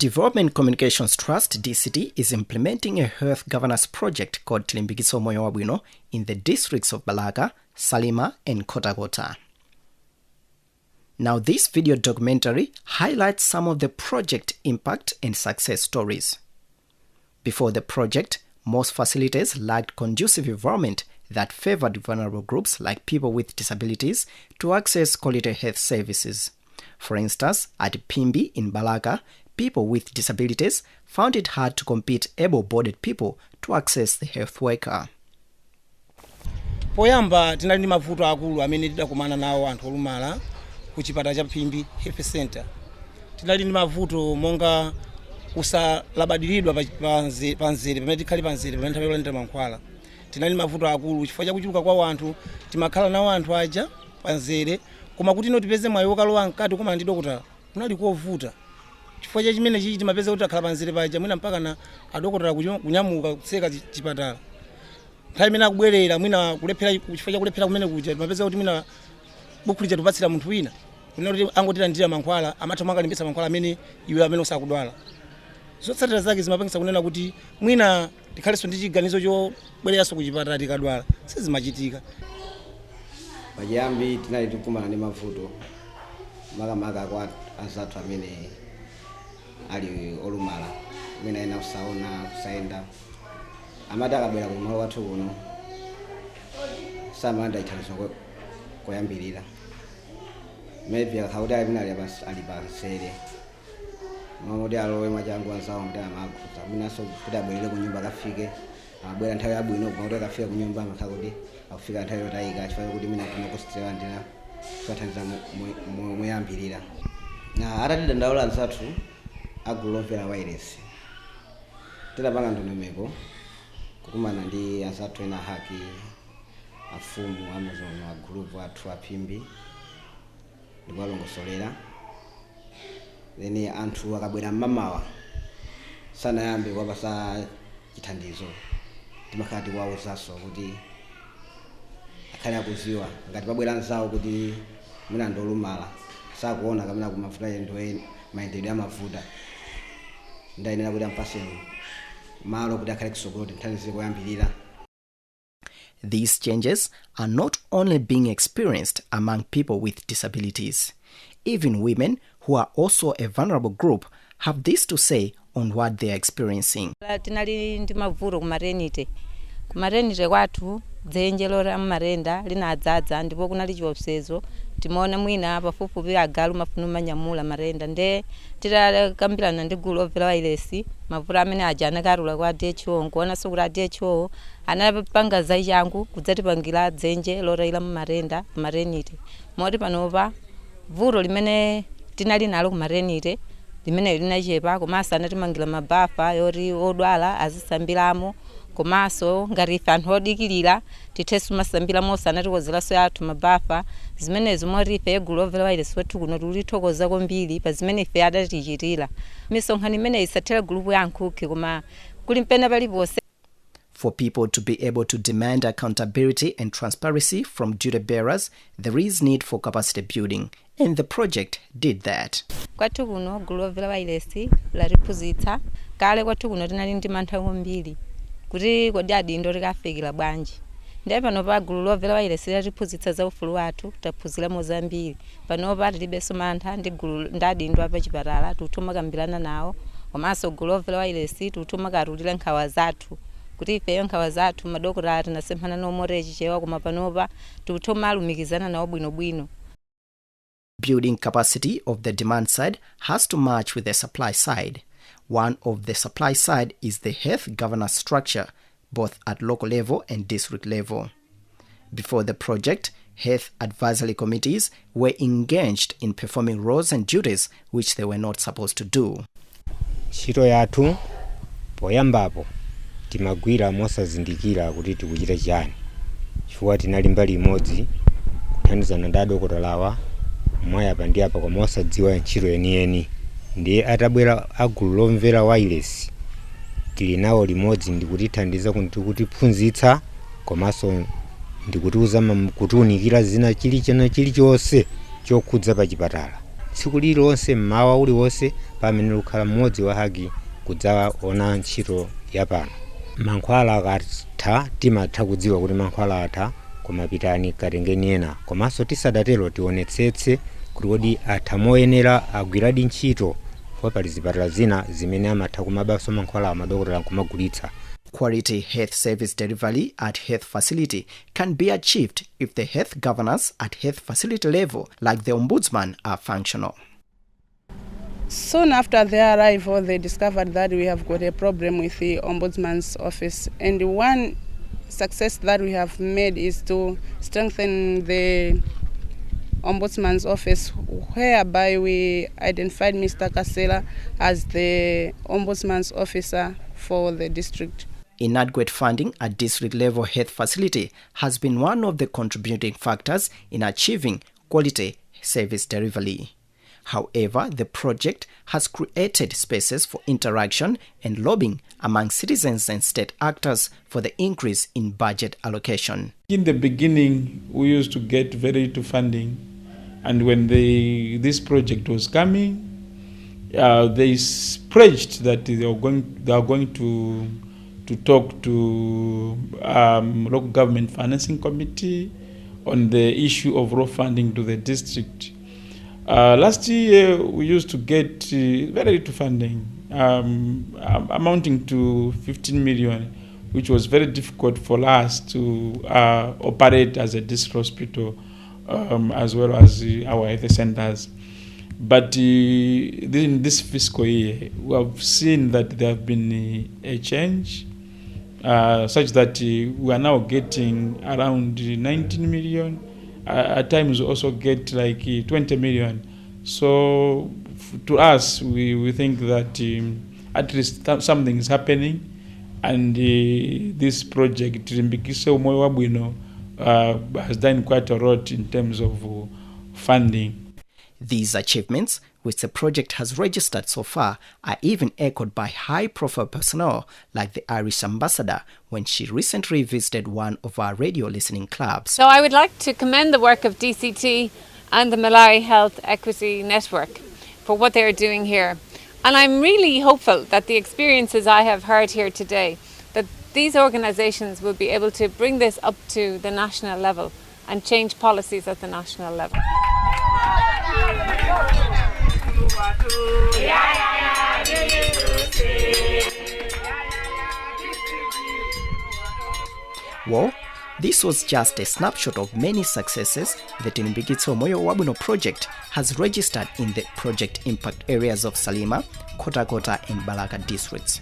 Development Communications Trust DCT is implementing a health governance project called Tilimbikiso Moyo Wabwino in the districts of Balaga, Salima and Kotakota. Now this video documentary highlights some of the project impact and success stories. Before the project, most facilities lacked conducive environment that favored vulnerable groups like people with disabilities to access quality health services. For instance, at Pimbi in Balaga, people with disabilities found it hard to compete able-bodied people to access the health worker. Poyamba tinali ndi mavuto akulu amene tidakumana nawo anthu olumala ku chipatala cha Pimbi Health Center. Tinali ndi mavuto monga kusalabadiridwa panzere pamene tikhali panzere pamene nthawi yolandira mankhwala. Tinali mavuto akulu chifukwa cha kuchuluka kwa anthu, timakhala nawo anthu aja panzere koma kuti tipeze mwayi wokalowa mkati koma ndi dokotala kunali kovuta. Chifukwa cha chimene chichi timapeza kuti akhala panzere paja mwina mpaka na adokotala kunyamuka kutseka chipatala. Nthawi imene akubwerera mwina kulephera chifukwa cha kulephera kumene kuja timapeza kuti mwina buku lija tupatsira munthu wina kuti angotilandira mankhwala amatha mwakalimbitsa mankhwala amene iwe amene usakudwala. Zotsatira zake zimapangisa kunena kuti mwina tikhalenso ndi chiganizo chobwereranso ku chipatala tikadwala sizimachitika. Pachiyambi tinali tikumana ndi mavuto makamaka kwa anzathu amene ali olumala mwina ena kusaona kusayenda amati akabwera kumalo kwathu kuno samalanda chithandizo koyambirira maybe akauti ali pansere mamoti alowe mwachangu anzawo kuti amaguza mwinaso kuti abwerere ku nyumba akafike abwera nthawi yabwino kuti akafika ku nyumba amakhala kuti akufika nthawi yotayika chifukwa kuti mwina kuno kusitewandira kuthandiza moyambirira. Atatidandaula anzathu agulu lomvera wireless tidapanga ndondomeko kukumana ndi anzathu ena haki afumu Amazon agrupu athu apimbi ndikwalongosolera then anthu akabwera mmamawa sanayambe kwapasa chithandizo timakhala tikuwawuzanso kuti akhale akuziwa ngati pabwera anzawo kuti mwina ndolumala sakuona kamene kumavuta endo mayendedwe amavuta ndayenera kuti ampase malo kuti akhale kusogolo kuti nthandizo koyambirira. These changes are not only being experienced among people with disabilities. Even women, who are also a vulnerable group, have this to say on what they are experiencing. Tinali ndi mavuto ku maternity kwathu dzenje lora marenda linadzadza ndipo kunali chiopsezo timaona mwina pafupifupi agalu mafuna manyamula marenda nde titakambirana ndi gulu lomvera wireless mavuto amene aja anakarula kwa DHO nkuona so kuti DHO anapanga zachangu kudzatipangira dzenje lora ila marenda ku maternity moti panopa vuto limene tinali nalo ku maternity limene linachepa komanso anatimangira mabafa yoti odwala azisambiramo komanso ngati ife anthu odikilira tithenso masambira monse anatikozeraso yathu mabafa zimenezo moti ife gulu lomvera wireless wathu kuno tulithokoza kwambiri pa zimene ife adatichitira. Misonkhano imene isathera gulupu yankhuke koma kuli mpena paliponse. For people to be able to demand accountability and transparency from duty bearers, there is need for capacity building, and the project did that. Kwathu kuno gulu lomvera wireless latiphunzitsa kale kwathu kuno tinali ndi mantha kwambiri kuti kodi adindo likafikira bwanji. Ndiye panopa gulu lomvera wireless latiphunzitsa za ufulu wathu taphunziramo zambiri. Panopa tilibenso mantha ndi gulu ndadindo apa chipatala tutuma kambirana nawo komanso gulu lomvera wireless tutuma karulira nkhawa zathu kuti ife nkhawa zathu madokotala tinasemphana nomore chichewa koma panopa tutuma alumikizana nawo bwinobwino. Building capacity of the demand side has to match with the supply side. One of the supply side is the health governance structure, both at local level and district level. Before the project, health advisory committees were engaged in performing roles and duties which they were not supposed to do. Ntchito yathu poyambapo timagwira mosazindikira kuti tikuchita chani chifukwa tinali mbali imodzi kuthandizana ndi adokotalawa mwayapa ndi apa koma osadziwa ntchito yeniyeni. Ndiye atabwera agulu lomvera wireless tili nawo limodzi ndikutithandiza kutiphunzitsa komanso ndikutiuza kutiunikira zina chilichonse chokhudza pa chipatala tsiku lililonse mmawa uliwonse pamene kukhala mmodzi wa haki kudzaona ntchito yapano. Mankhwala akatha timatha kudziwa kuti mankhwala atha, koma pitani katengeni ena, komanso tisadatero tionetsetse kuti kodi atha moyenera agwiradi ntchito, kwa pali zipatala zina zimene amatha kumabaso mankhwala amadokotera nkumagulitsa. Quality health service delivery at health facility can be achieved if the health governance at health facility level, like the Ombudsman, are functional. Soon after their arrival, they discovered that we have got a problem with the Ombudsman's office. And one success that we have made is to strengthen the Ombudsman's office, whereby we identified Mr. Kasela as the Ombudsman's officer for the district. Inadequate funding at district level health facility has been one of the contributing factors in achieving quality service delivery. However, the project has created spaces for interaction and lobbying among citizens and state actors for the increase in budget allocation. In the beginning, we used to get very little funding, and when this project was coming, they pledged that they are going to talk to local government financing committee on the issue of raw funding to the district. Last year we used to get very little funding, amounting to 15 million, which was very difficult for us to operate as a district hospital, as well as our health centers. But in this fiscal year, we have seen that there have been a change, such that we are now getting around 19 million. At times we also get like 20 million. So to us, we think that at least something is happening, and this project Tilitonse Moyo Wabwino has done quite a lot in terms of funding. These achievements, which the project has registered so far, are even echoed by high-profile personnel like the Irish ambassador when she recently visited one of our radio listening clubs. So I would like to commend the work of DCT and the Malawi Health Equity Network for what they are doing here. And I'm really hopeful that the experiences I have heard here today, that these organisations will be able to bring this up to the national level and change policies at the national level. Well, this was just a snapshot of many successes the Tilitonse Moyo Wabwino project has registered in the project impact areas of Salima, Kota and Balaka districts.